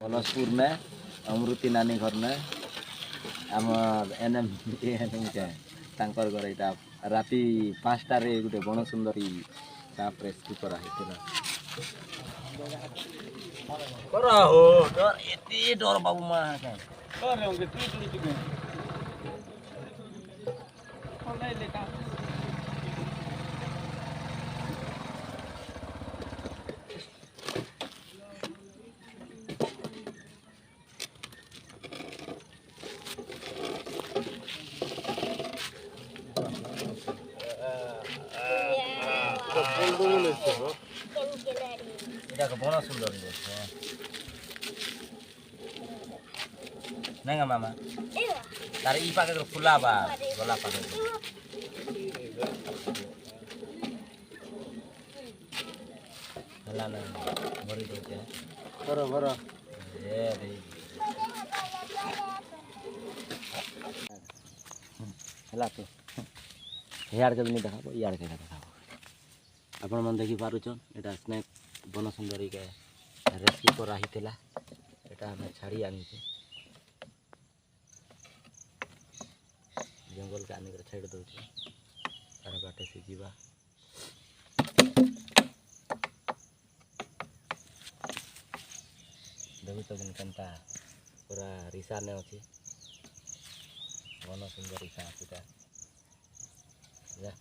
पलसपुर में अमृति नानी घर में आम एनएम तांकर घर यहाँ राति 5टार गोटे बण सुंदरी साप रेस्क्यू कराई डर बाबू माँ बण सुंदर नहीं मामा तार ई पाके फुला बा गला पाके हला ना भरी देते भरो भरो ए रे हला तो यार के नहीं देखा यार के देखा आपण मन देखि पारुछन एटा स्नेक बन सुंदरी के रेस्क्यू करा हितेला एटा हम छाड़ी आनी छे जंगल के आने कर छाड़ दो तार बाटे से जीवा देखु तो केनता पूरा रिसा ने अछि बन सुंदरी साप जा